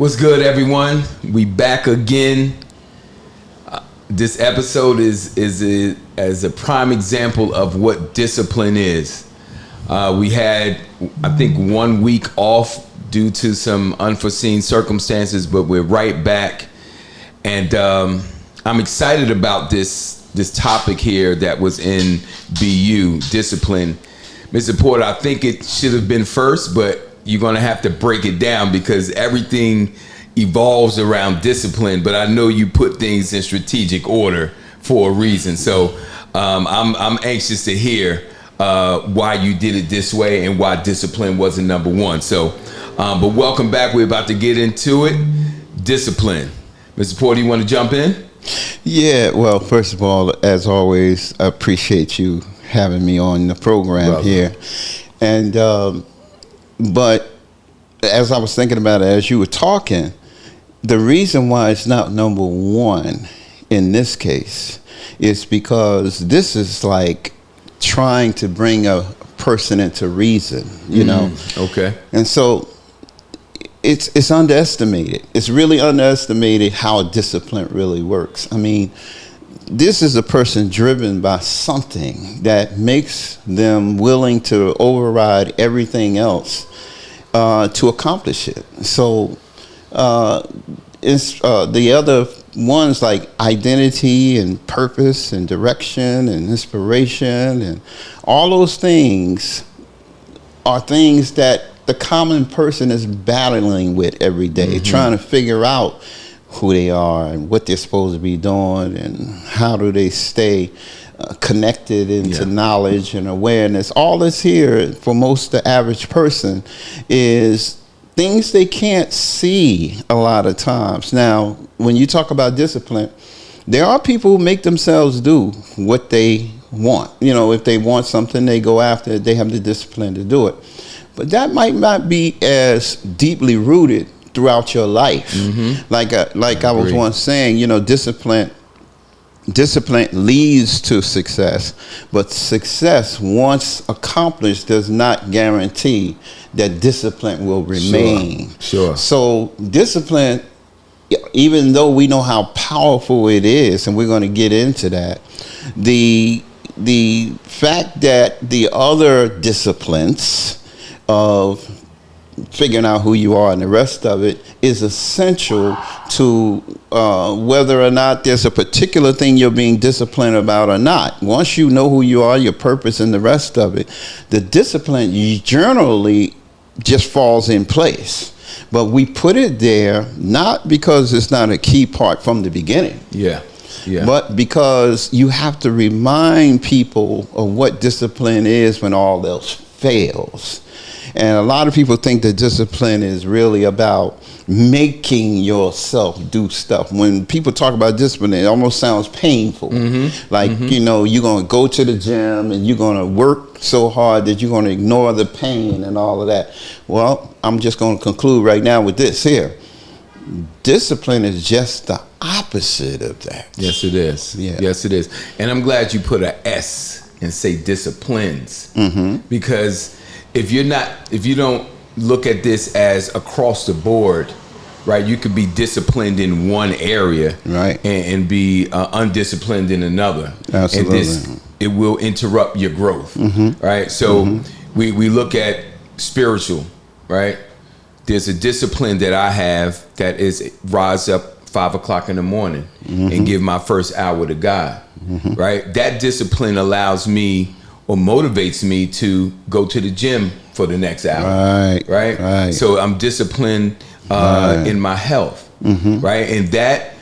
What's good, everyone? We back again. This episode is a prime example of what discipline is. We had, I think, 1 week off due to some unforeseen circumstances, but we're right back. And I'm excited about this topic here that was in BU, discipline. Mr. Porter, I think it should have been first, but you're going to have to break it down because everything evolves around discipline, but I know you put things in strategic order for a reason. So I'm anxious to hear why you did it this way and why discipline wasn't number one. So, but welcome back. We're about to get into it. Discipline. Mr. Porter, you want to jump in? Yeah, well, first of all, as always, I appreciate you having me on the program here. And but as I was thinking about it, as you were talking, the reason why it's not number one in this case is because this is like trying to bring a person into reason, you know? Okay. And so it's underestimated. It's really underestimated how discipline really works. I mean, this is a person driven by something that makes them willing to override everything else to accomplish it. So it's the other ones like identity and purpose and direction and inspiration and all those things are things that the common person is battling with every day, trying to figure out who they are and what they're supposed to be doing and how do they stay connected into knowledge and awareness. All this here for most the average person is things they can't see a lot of times. Now, when you talk about discipline, there are people who make themselves do what they want. You know, if they want something, they go after it, they have the discipline to do it. But that might not be as deeply rooted throughout your life. Like I was once saying, you know, discipline leads to success, but success once accomplished does not guarantee that discipline will remain. Sure. So discipline, even though we know how powerful it is, and we're going to get into that, the fact that the other disciplines of figuring out who you are and the rest of it is essential to whether or not there's a particular thing you're being disciplined about or not. Once you know who you are, your purpose, and the rest of it, the discipline generally just falls in place. But we put it there not because it's not a key part from the beginning. Yeah. But because you have to remind people of what discipline is when all else fails. And a lot of people think that discipline is really about making yourself do stuff. When people talk about discipline, it almost sounds painful. Like, you know, you're going to go to the gym and you're going to work so hard that you're going to ignore the pain and all of that. Well, I'm just going to conclude right now with this here. Discipline is just the opposite of that. Yes, it is. Yeah. Yes, it is. And I'm glad you put an S and say disciplines, because if you don't look at this as across the board, right? You could be disciplined in one area, right, and be undisciplined in another. Absolutely. And it will interrupt your growth, right? So we look at spiritual, right? There's a discipline that I have that is rise up 5 o'clock in the morning and give my first hour to God, right? That discipline allows me or motivates me to go to the gym for the next hour. Right. So I'm disciplined in my health, right? And that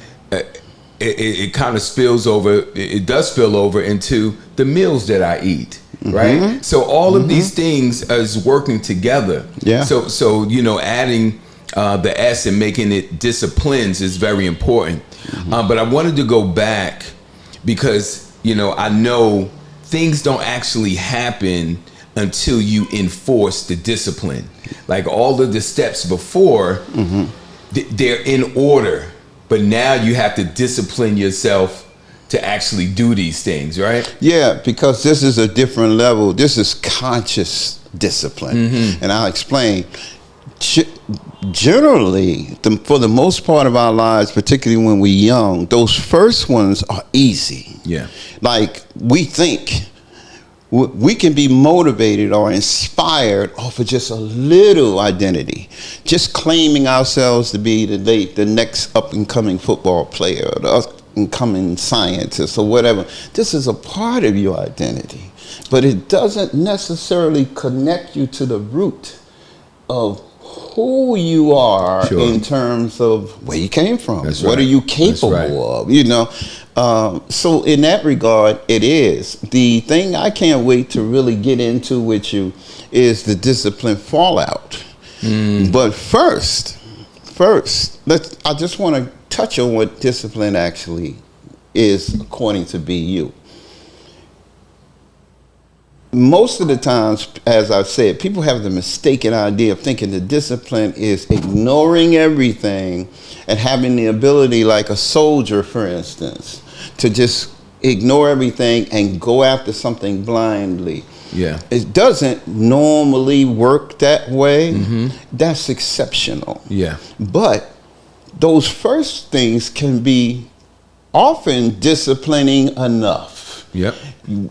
it kind of spills over. It does spill over into the meals that I eat, right? So all of these things is working together. Yeah. So you know, adding the S and making it disciplines is very important. But I wanted to go back because, you know, I know things don't actually happen until you enforce the discipline. Like all of the steps before, they're in order, but now you have to discipline yourself to actually do these things, right? Yeah, because this is a different level. This is conscious discipline. And I'll explain. generally, for the most part of our lives, particularly when we're young, those first ones are easy. Yeah. Like, we think we can be motivated or inspired off of just a little identity, just claiming ourselves to be the next up and coming football player or the up and coming scientist or whatever. This is a part of your identity, but it doesn't necessarily connect you to the root of who you are. Sure. In terms of where you came from. That's what right. Are you capable of? You know. So in that regard, it is. The thing I can't wait to really get into with you is the discipline fallout. But first, I just want to touch on what discipline actually is according to BU. Most of the times, as I've said, people have the mistaken idea of thinking that discipline is ignoring everything and having the ability, like a soldier, for instance, to just ignore everything and go after something blindly. Yeah. It doesn't normally work that way. That's exceptional. Yeah. But those first things can be often disciplining enough. Yep.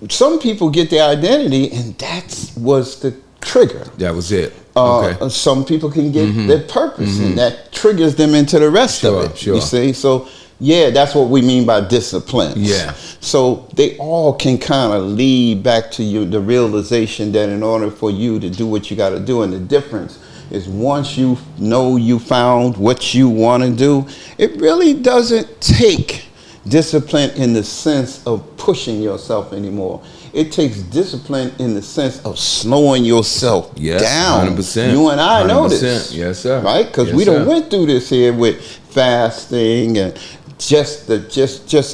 Some people get their identity, and that was the trigger. That was it. Okay. Some people can get their purpose, and that triggers them into the rest of it. Sure. You see? So, yeah, that's what we mean by discipline. Yeah. So they all can kind of lead back to you, the realization that in order for you to do what you got to do, and the difference is once you know you found what you want to do, it really doesn't take discipline in the sense of pushing yourself anymore. It takes discipline in the sense of slowing yourself down. 100%. You and I know this. Yes, sir. Right? Because we done went through this here with fasting and just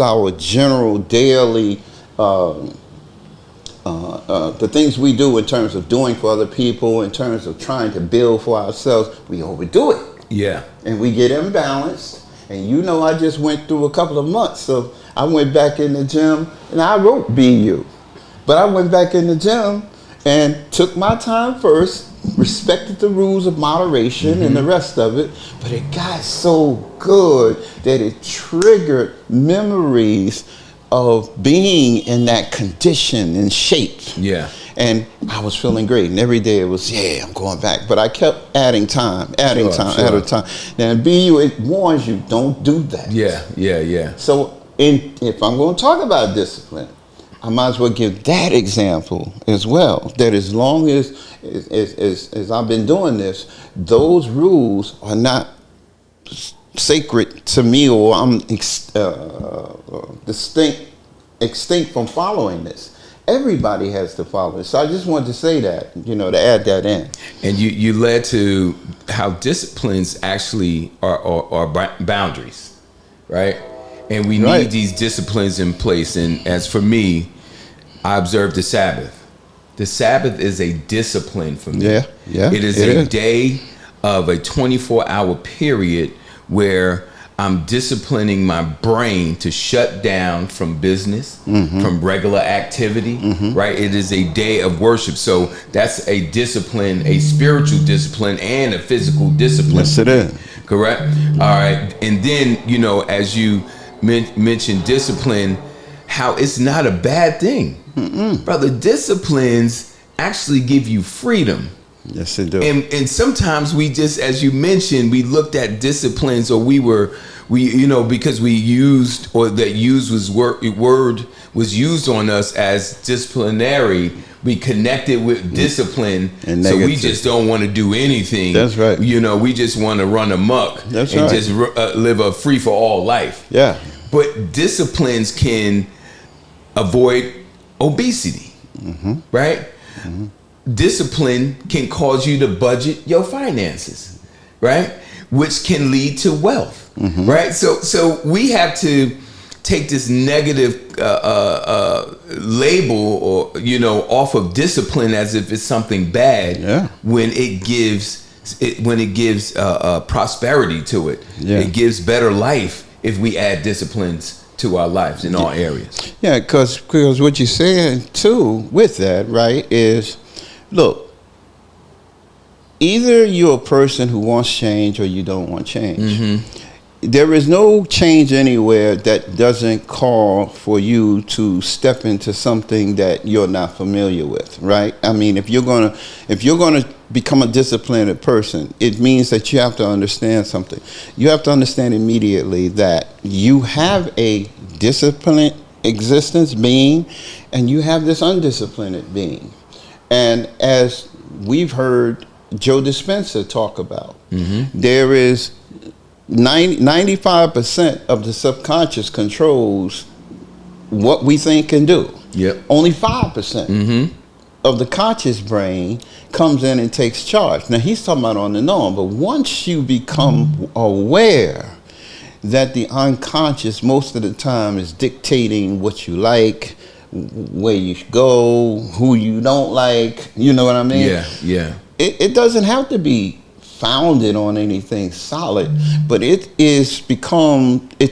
our general daily the things we do in terms of doing for other people, in terms of trying to build for ourselves. We overdo it. Yeah. And we get imbalanced. And you know, I just went through a couple of months. So I went back in the gym and I wrote BU. But I went back in the gym and took my time first, respected the rules of moderation and the rest of it. But it got so good that it triggered memories of being in that condition and shape. Yeah. And I was feeling great. And every day it was, I'm going back. But I kept adding time. Now, in BU, it warns you, don't do that. Yeah. So if I'm going to talk about discipline, I might as well give that example as well. That as long as I've been doing this, those rules are not sacred to me, or I'm extinct from following this. Everybody has to follow it. So I just wanted to say that, to add that in. And you led to how disciplines actually are boundaries, right? And we need these disciplines in place. And as for me, I observe the Sabbath. The Sabbath is a discipline for me. Yeah. It is a day of a 24-hour period where I'm disciplining my brain to shut down from business, from regular activity, right? It is a day of worship. So that's a discipline, a spiritual discipline and a physical discipline. Yes, it is. Correct? All right. And then, as you mentioned discipline, how it's not a bad thing. Brother, disciplines actually give you freedom. Yes, they do. And sometimes we just, as you mentioned, we looked at disciplines, or because we used, or that word was used on us as disciplinary. We connected with discipline, and so we just don't want to do anything. That's right. We just want to run amok. That's right. Just live a free for all life. Yeah. But disciplines can avoid obesity, right? Discipline can cause you to budget your finances, right? Which can lead to wealth, right? So we have to take this negative label, or off of discipline as if it's something bad, when it gives prosperity to it. It gives better life if we add disciplines to our lives in all areas. Yeah, because what you're saying too with that, right, is, look, either you're a person who wants change or you don't want change. Mm-hmm. There is no change anywhere that doesn't call for you to step into something that you're not familiar with, right? I mean, if you're gonna become a disciplined person, it means that you have to understand something. You have to understand immediately that you have a disciplined existence being, and you have this undisciplined being. And as we've heard Joe Dispenza talk about, there is 95% of the subconscious controls what we think and do. Yep. Only 5% of the conscious brain comes in and takes charge. Now he's talking about on the norm, but once you become aware that the unconscious most of the time is dictating what you like, where you go, who you don't like, you know what I mean? Yeah. It doesn't have to be founded on anything solid, but it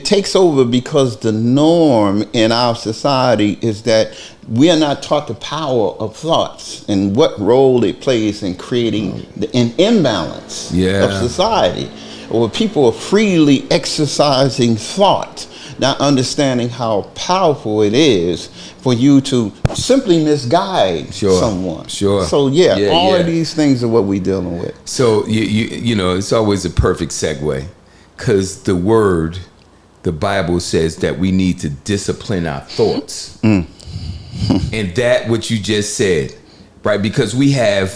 takes over because the norm in our society is that we are not taught the power of thoughts and what role it plays in creating an imbalance of society, where people are freely exercising thought, not understanding how powerful it is for you to simply misguide someone. Sure. So all of these things are what we're dealing with. So you know, it's always a perfect segue, because the Bible says that we need to discipline our thoughts. And that what you just said, right? Because we have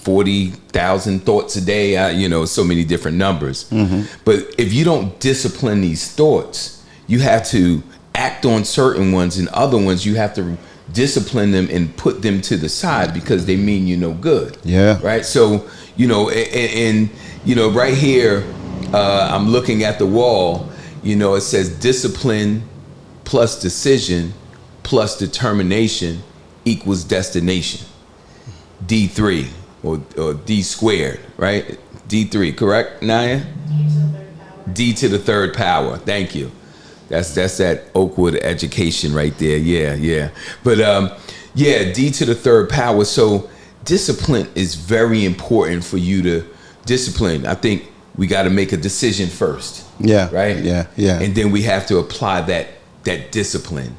40,000 thoughts a day, so many different numbers. But if you don't discipline these thoughts, you have to act on certain ones, and other ones you have to discipline them and put them to the side because they mean you no good. Yeah. Right. So, and right here, I'm looking at the wall, it says discipline plus decision plus determination equals destination. D3 or D squared, right? D3, correct, Naya? D to the third power. Thank you. That's that Oakwood education right there. Yeah. But D to the third power. So discipline is very important for you to discipline. I think we got to make a decision first. Yeah. Right? Yeah. And then we have to apply that discipline.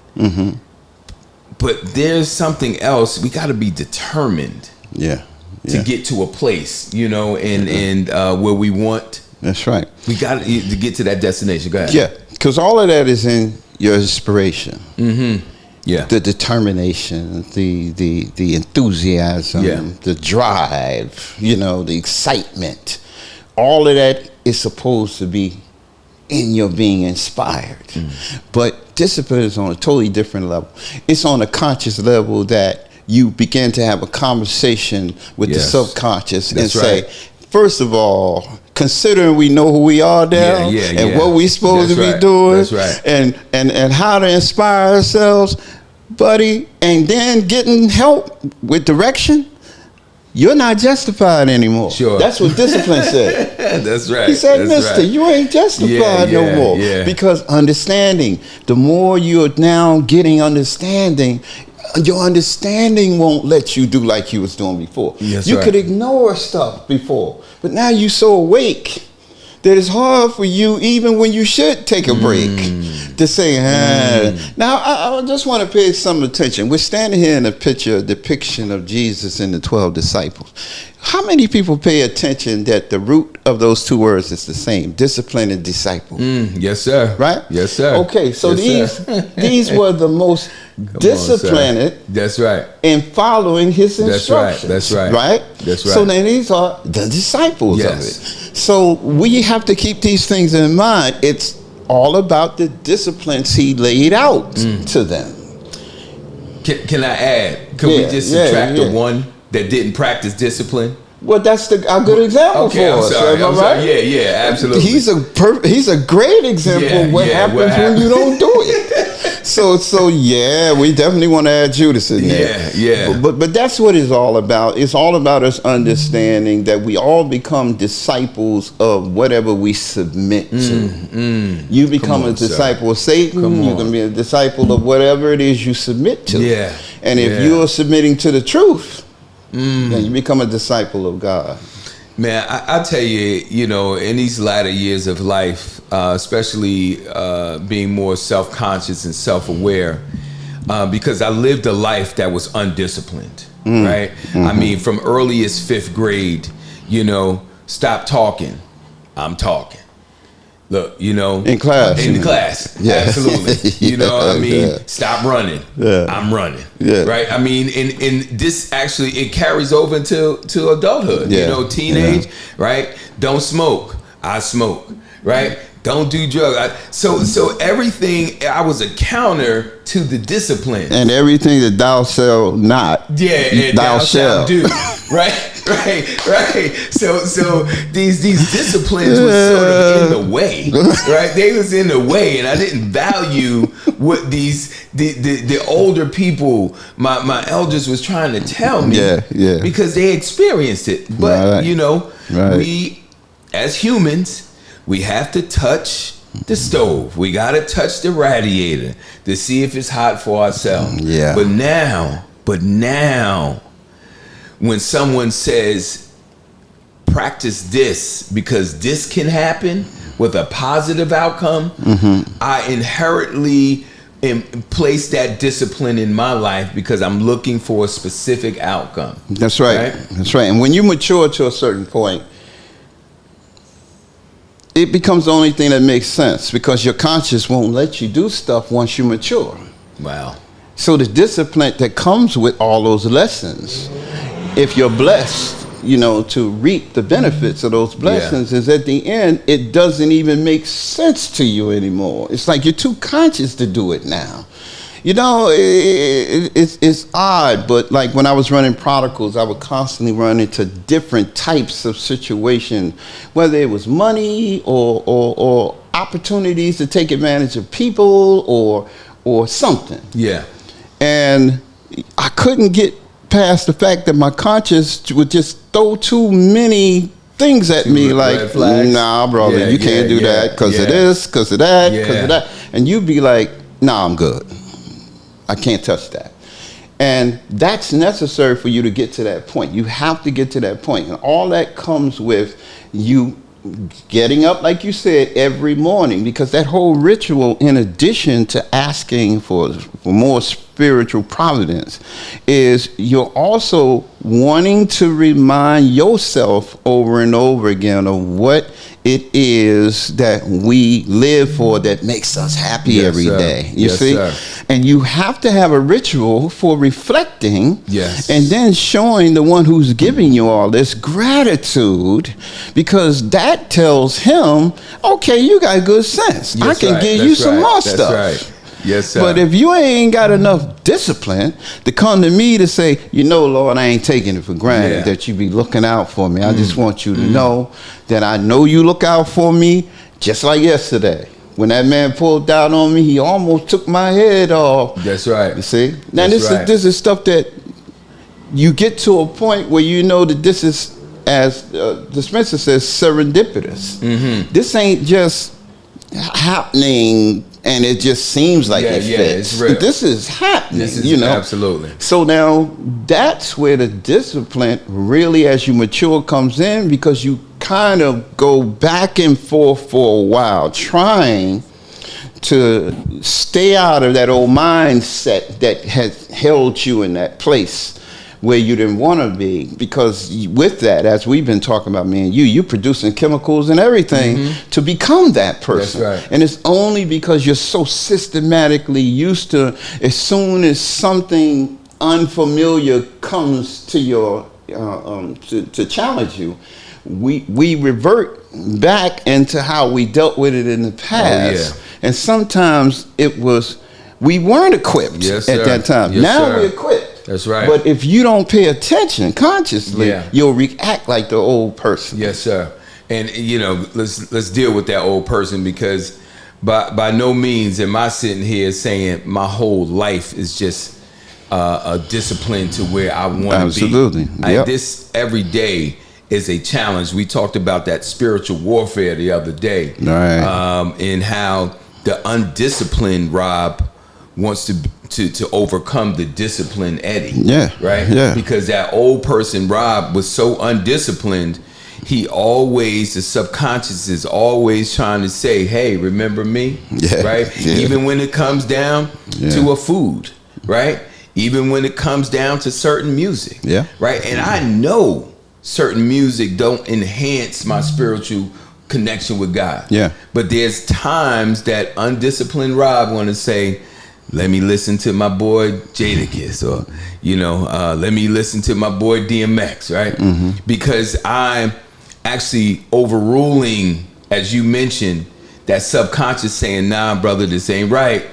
But there's something else. We got to be determined. To get to a place, and where we want. That's right. We got to get to that destination. Go ahead. Yeah, because all of that is in your inspiration. Yeah. The determination, the enthusiasm, the drive, the excitement. All of that is supposed to be in your being inspired. But discipline is on a totally different level. It's on a conscious level that you begin to have a conversation with the subconscious and say, first of all, considering we know who we are now and what we're supposed to be doing and how to inspire ourselves, buddy, and then getting help with direction, you're not justified anymore. Sure. That's what discipline said. That's right. He said, mister, you ain't justified no more. Because understanding, the more you're now getting understanding, your understanding won't let you do like you was doing before. You could ignore stuff before, but now you're so awake that it's hard for you, even when you should take a break, to say, Now, I just want to pay some attention. We're standing here in a depiction of Jesus and the 12 disciples. How many people pay attention that the root of those two words is the same, discipline and disciple? Yes, sir. Right? Yes, sir. Okay, so these were the most disciplined. That's right. In following his instructions. That's right. Right? That's right. So then these are the disciples of it. So we have to keep these things in mind. It's all about the disciplines he laid out to them. Can I add? Can we just subtract the one that didn't practice discipline? Well, that's a good example for us. I'm sorry. Yeah, absolutely. He's a great example of what happens when you don't do it. So we definitely want to add Judas in there. Yeah. But that's what it's all about. It's all about us understanding that we all become disciples of whatever we submit to. You become a disciple of Satan. You can be a disciple of whatever it is you submit to. Yeah. And if you're submitting to the truth, Then you become a disciple of God. Man, I tell you, in these latter years of life, especially being more self-conscious and self-aware, because I lived a life that was undisciplined, right? I mean, from earliest 5th grade, stop talking, I'm talking. Look, in class. In the class. Yeah. Absolutely. Stop running. Yeah. I'm running. Yeah. Right? I mean, and this actually, it carries over to adulthood. Yeah. Teenage, right? Don't smoke. I smoke. Right? Don't do drugs. So everything, I was a counter to the discipline. And everything that thou shalt not. Yeah, and thou shalt do. Right. So these disciplines were sort of in the way, right? They was in the way, and I didn't value what the older people, my elders, was trying to tell me. Yeah. Because they experienced it. But we as humans, we have to touch the stove. We got to touch the radiator to see if it's hot for ourselves. Yeah. But now, when someone says, practice this because this can happen with a positive outcome, I inherently place that discipline in my life because I'm looking for a specific outcome. That's right. That's right. And when you mature to a certain point, it becomes the only thing that makes sense because your conscience won't let you do stuff once you mature. Wow. So the discipline that comes with all those lessons, if you're blessed, to reap the benefits of those blessings, is at the end, it doesn't even make sense to you anymore. It's like you're too conscious to do it now. It's odd, but like when I was running Prodigals, I would constantly run into different types of situation, whether it was money or opportunities to take advantage of people or something. Yeah. And I couldn't get past the fact that my conscience would just throw too many things at me, like, nah, brother, you can't do that because of this, because of that, because of that. And you'd be like, nah, I'm good. I can't touch that. And that's necessary for you to get to that point. You have to get to that point. And all that comes with you getting up, like you said, every morning, because that whole ritual, in addition to asking for more spiritual providence, is you're also wanting to remind yourself over and over again of what it is that we live for that makes us happy every day. You see? Sir. And you have to have a ritual for reflecting and then showing the one who's giving you all this gratitude, because that tells him, okay, you got good sense. I can give you some more stuff. That's right. Yes, sir. But if you ain't got enough discipline to come to me to say, Lord, I ain't taking it for granted that you be looking out for me. I just want you to know that I know you look out for me, just like yesterday. When that man pulled down on me, he almost took my head off. That's right. You see? Now, this is stuff that you get to a point where you know that this is, as Dispenser says, serendipitous. This ain't just happening and it just seems like it fits. It's real. This is happening. This is absolutely. So now that's where the discipline really, as you mature, comes in, because you kind of go back and forth for a while trying to stay out of that old mindset that has held you in that place where you didn't want to be. Because with that, as we've been talking about, me and you producing chemicals and everything to become that person. That's right. And it's only because you're so systematically used to, as soon as something unfamiliar comes to your to challenge you, we revert back into how we dealt with it in the past. And sometimes it was, we weren't equipped at that time. Now we're equipped. That's right. But if you don't pay attention consciously, you'll react like the old person. Yes, sir. And let's deal with that old person, because by no means am I sitting here saying my whole life is just a discipline to where I want to be. Absolutely. This every day is a challenge. We talked about that spiritual warfare the other day, right? And how the undisciplined Rob wants to overcome the disciplined Eddie. Yeah. Right? Yeah. Because that old person, Rob, was so undisciplined. The subconscious is always trying to say, hey, remember me? Yeah. Right? Yeah. Even when it comes down to a food, right? Even when it comes down to certain music. Yeah. Right? And I know certain music don't enhance my spiritual connection with God. Yeah. But there's times that undisciplined Rob want to say, let me listen to my boy Jadakiss, or let me listen to my boy DMX, right? Mm-hmm. Because I'm actually overruling, as you mentioned, that subconscious saying, nah, brother, this ain't right.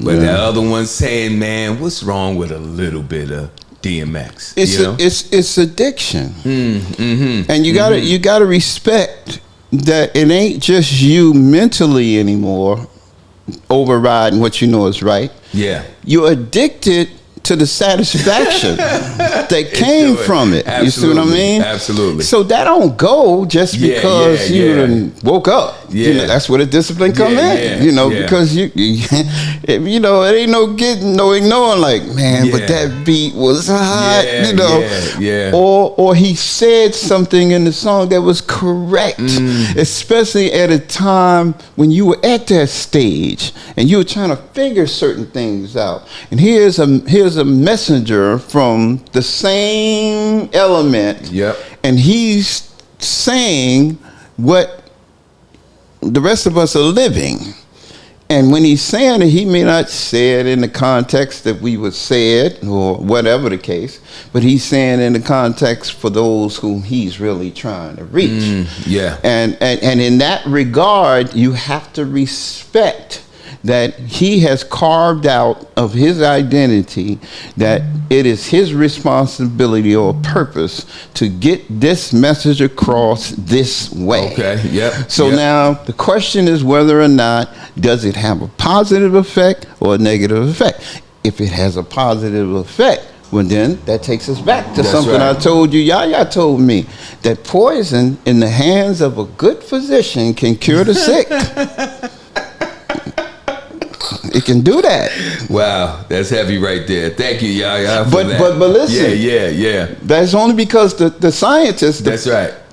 But that other one saying, man, what's wrong with a little bit of DMX? It's addiction, and you gotta respect that it ain't just you mentally anymore overriding what you know is right. Yeah, you're addicted to the satisfaction that came from it. Absolutely. You see what I mean? Absolutely. So that don't go just because you done woke up. Yeah. That's where the discipline come in. Because you it ain't no getting no ignoring, like, man, but that beat was hot, Or he said something in the song that was correct, especially at a time when you were at that stage and you were trying to figure certain things out. And here's a messenger from the same element, and he's saying what the rest of us are living. And when he's saying it, he may not say it in the context that we would say it, or whatever the case, but he's saying in the context for those whom he's really trying to reach. And in that regard, you have to respect that he has carved out of his identity that it is his responsibility or purpose to get this message across this way. So now the question is whether or not does it have a positive effect or a negative effect. If it has a positive effect, well, then that takes us back to something I told you. Yaya told me that poison in the hands of a good physician can cure the sick. It can do that. Wow, that's heavy right there. Thank you, Yaya. But listen. Yeah. That's only because the scientist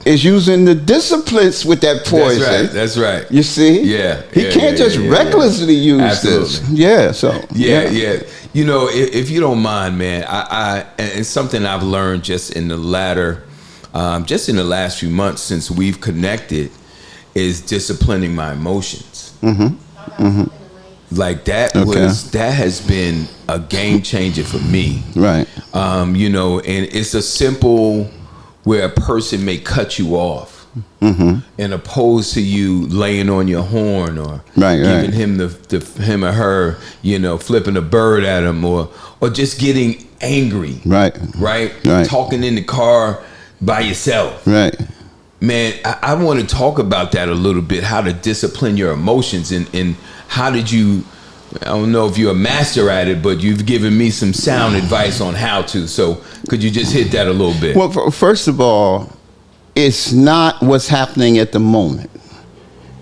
is using the disciplines with that poison. That's right. You see? He can't just recklessly use this. Yeah. If you don't mind, man, I it's something I've learned just in the last few months since we've connected is disciplining my emotions. Like that has been a game changer for me. Right. And it's a simple where a person may cut you off, and opposed to you laying on your horn or giving him him or her, flipping a bird at him or just getting angry. Right. Talking in the car by yourself. Right. Man, I want to talk about that a little bit, how to discipline your emotions and how did you, I don't know if you're a master at it, but you've given me some sound advice on how to. So could you just hit that a little bit? Well, first of all, it's not what's happening at the moment.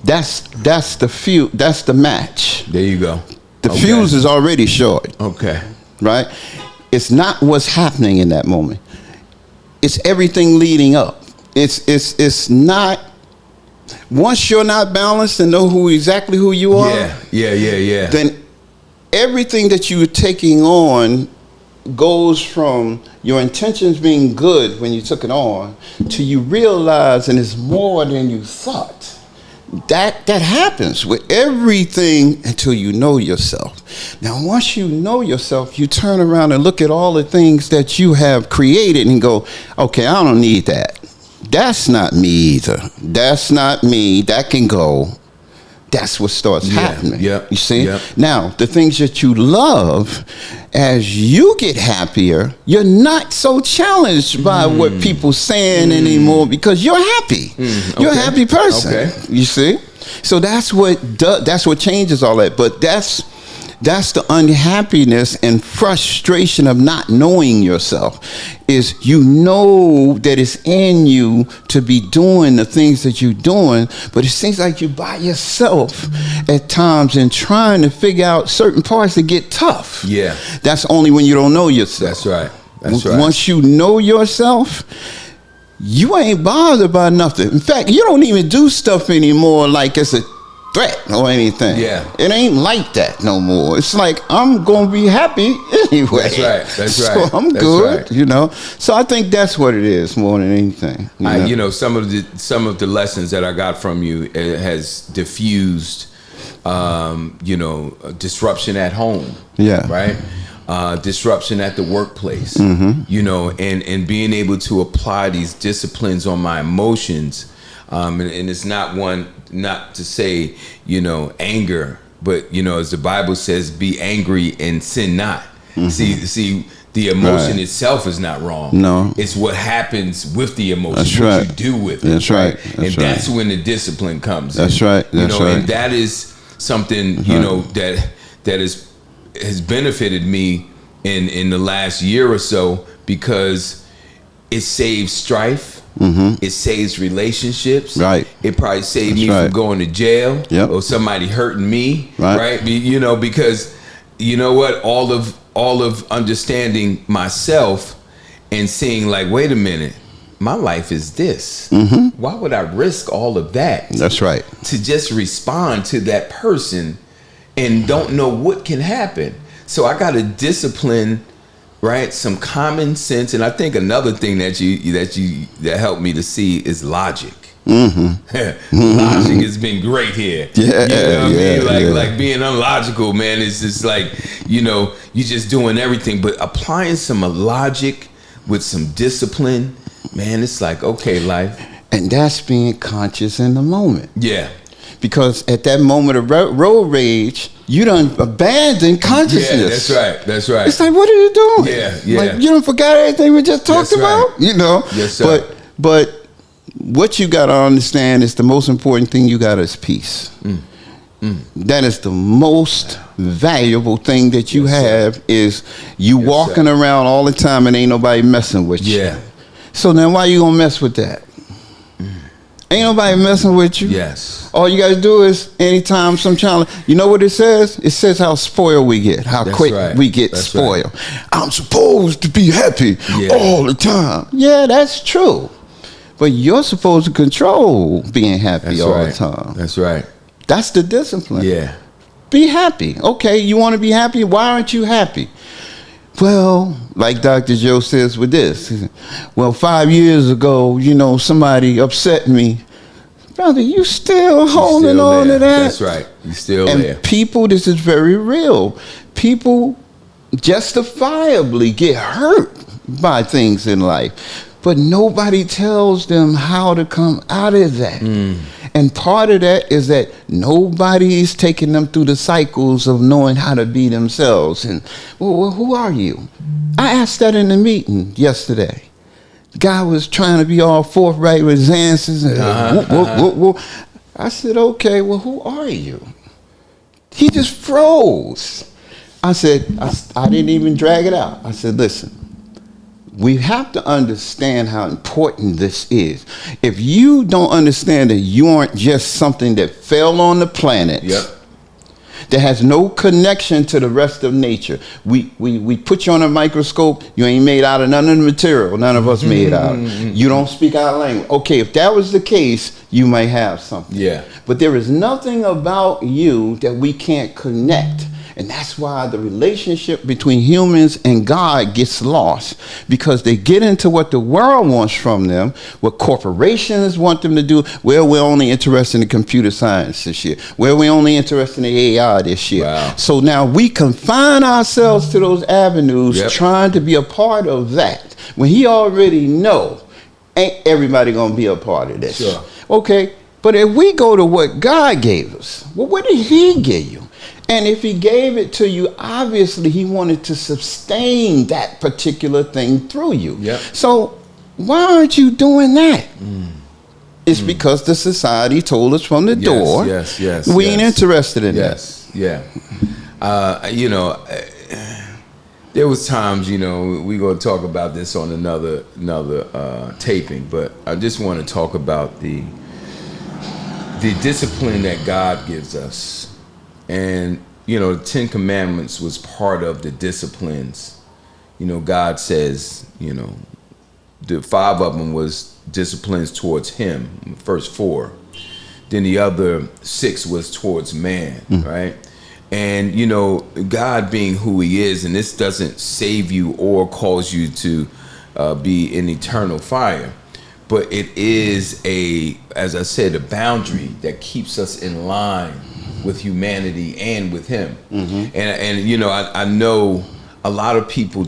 That's the match. There you go. The fuse is already short. Okay. Right? It's not what's happening in that moment. It's everything leading up. It's not. Once you're not balanced and know exactly who you are, then everything that you're taking on goes from your intentions being good when you took it on to you realizing it's more than you thought. That happens with everything until you know yourself. Now, once you know yourself, you turn around and look at all the things that you have created and go, okay, I don't need that. That's not me either. That's not me. That can go. That's what starts happening. You see? Now, the things that you love, as you get happier, you're not so challenged by what people saying anymore because you're happy. You're a happy person. You see? So that's what changes all that. But That's the unhappiness and frustration of not knowing yourself. Is you know that it's in you to be doing the things that you're doing, but it seems like you're by yourself at times and trying to figure out certain parts that get tough. Yeah. That's only when you don't know yourself. That's right. That's right. Once you know yourself, you ain't bothered by nothing. In fact, you don't even do stuff anymore like it's a threat or anything. Yeah. It ain't like that no more. It's like, I'm going to be happy anyway. That's right. That's so right. I'm That's good, right. you know. So I think that's what it is more than anything. You know, some of the lessons that I got from you has diffused, you know, disruption at home. Yeah. Right. Disruption at the workplace. Mm-hmm. You know, and being able to apply these disciplines on my emotions. And it's not to say, you know, anger, but, you know, as the Bible says, be angry and sin not. Mm-hmm. See, the emotion itself is not wrong. No. It's what happens with the emotion, That's what right. you do with it. That's right. And that's when the discipline comes in. That's right. You That's know, right. and that is something, you know, that has benefited me in the last year or so, because it saves strife. Mm-hmm. It saves relationships. Right. It probably saved That's me right. from going to jail. Yep. Or somebody hurting me. Right. You know, because you know what, all of understanding myself and seeing like, wait a minute, my life is this. Mm-hmm. Why would I risk all of that? That's right. To just respond to that person and don't know what can happen. So I got to discipline, right? Some common sense. And I think another thing that helped me to see is logic. Mm-hmm. Logic has been great here. Yeah, you know what I mean? yeah. Like being unlogical, man. It's just like, you know, you just doing everything, but applying some logic with some discipline, man, it's like, okay, life. And that's being conscious in the moment. Yeah. Because at that moment of road rage, you done abandoned consciousness. Yeah, that's right. It's like, what are you doing? Yeah. Like, you done forgot everything we just talked That's right. about? You know? Yes, sir. But what you got to understand is the most important thing you got is peace. That is the most valuable thing that you have, is you walking around all the time and ain't nobody messing with you. Yeah. So then why you gonna mess with that? Ain't nobody messing with you. Yes. All you gotta do is, anytime some challenge, you know what it says? It says how spoiled we get, how That's quick right. we get That's spoiled. I'm supposed to be happy all the time. Yeah, that's true. But you're supposed to control being happy That's all right. the time. That's right. That's the discipline. Yeah. Be happy. Okay, you want to be happy? Why aren't you happy? Well, like Dr. Joe says with this, he said, well, 5 years ago, you know, somebody upset me. Brother, you still holding Still on there. to that? That's right. You still And there. people, this is very real. People justifiably get hurt by things in life, but nobody tells them how to come out of that. And part of that is that nobody's taking them through the cycles of knowing how to be themselves. And, well, who are you? I asked that in the meeting yesterday. The guy was trying to be all forthright with his answers. And I said, okay, well, who are you? He just froze. I said, I didn't even drag it out. I said, listen, we have to understand how important this is. If you don't understand that you aren't just something that fell on the planet, that has no connection to the rest of nature. We put you on a microscope, you ain't made out of none of the material none of us made out. You don't speak our language. Okay, if that was the case, you might have something. Yeah. But there is nothing about you that we can't connect. And that's why the relationship between humans and God gets lost, because they get into what the world wants from them, what corporations want them to do. Well, we're only interested in computer science this year. Well, we're only interested in AI this year. Wow. So now we confine ourselves to those avenues, trying to be a part of that, when he already know ain't everybody gonna be a part of this. Sure. Okay, but if we go to what God gave us, well, what did he give you? And if he gave it to you, obviously he wanted to sustain that particular thing through you. Yep. So why aren't you doing that? It's because the society told us from the door, Yes. we ain't interested in that. Yeah. You know, there was times, you know, we're going to talk about this on another taping, but I just want to talk about the discipline that God gives us. And, you know, the 10 Commandments was part of the disciplines. You know, God says, you know, the 5 of them was disciplines towards him, the first 4. Then the other 6 was towards man, right? And, you know, God being who he is, and this doesn't save you or cause you to be in eternal fire, but it is as I said, a boundary that keeps us in line with humanity and with him. And you know, I know a lot of people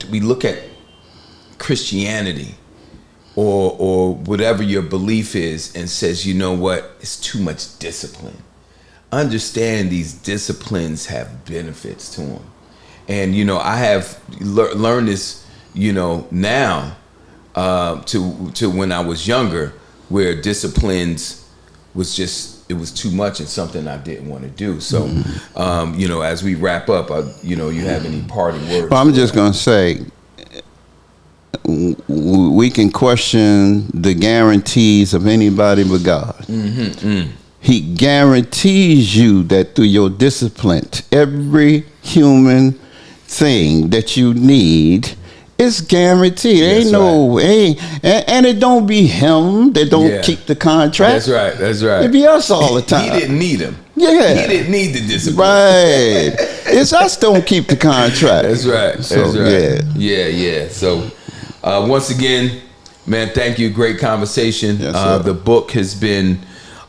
we look at Christianity or whatever your belief is and says, you know what, it's too much discipline. Understand these disciplines have benefits to them. And, you know, I have learned this, you know, now to when I was younger, where disciplines was just, it was too much and something I didn't want to do. So, you know, as we wrap up, you know, you have any parting words? Well, I'm just going to say, we can question the guarantees of anybody but God. He guarantees you that through your discipline, every human thing that you need is guaranteed. And it don't be him that don't keep the contract. That's right. That's right. It be us all the time. He didn't need him. Yeah. He didn't need the discipline. Right. It's us don't keep the contract. That's right. So, That's right. Yeah. So, once again, man, thank you. Great conversation. Yes, the book has been,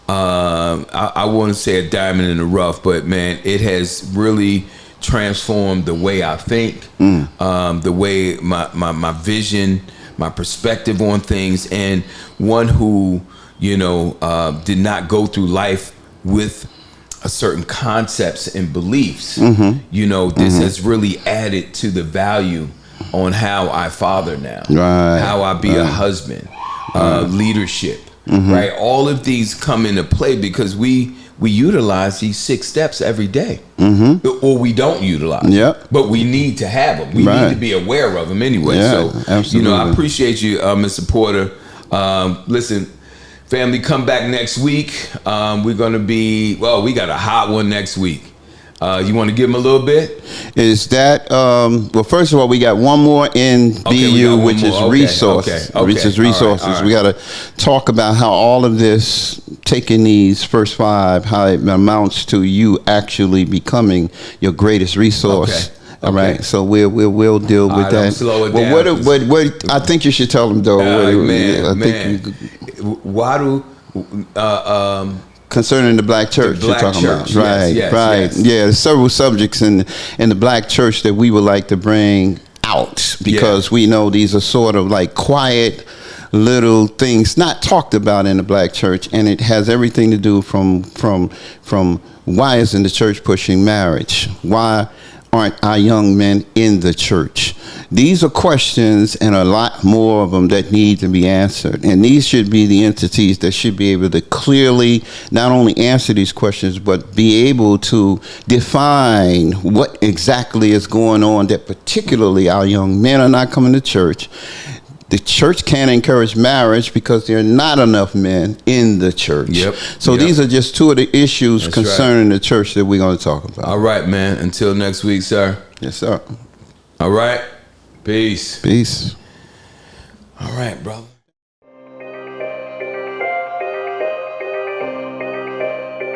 I wouldn't say a diamond in the rough, but man, it has really transformed the way I think, the way my vision, my perspective on things, and one who, you know, did not go through life with a certain concepts and beliefs. You know, this has really added to the value on how I father now, how I be a husband, leadership, right? All of these come into play because we utilize these 6 steps every day, or we don't utilize. But we need to have them. We need to be aware of them anyway. So, absolutely. You know, I appreciate you, Mr. Porter. Listen, family, come back next week. We're going to be, we got a hot one next week. You want to give them a little bit? Is that well? First of all, we got one more in BU, which is resources. Which is resources. All right. We got to talk about how all of this, taking these first 5, how it amounts to you actually becoming your greatest resource. All right, so we'll deal with that. Slow it well, down. what I think you should tell them though. Why do concerning the black church, you're talking about, right? Yes. Yeah, there's several subjects in the black church that we would like to bring out because we know these are sort of like quiet little things not talked about in the black church, and it has everything to do from why isn't the church pushing marriage? Why aren't our young men in the church? These are questions, and a lot more of them, that need to be answered. And these should be the entities that should be able to clearly not only answer these questions, but be able to define what exactly is going on, that particularly our young men are not coming to church. The church can't encourage marriage because there are not enough men in the church. So these are just 2 of the issues concerning the church that we're going to talk about. All right, man. Until next week, sir. Yes, sir. All right. Peace. Peace. All right, brother.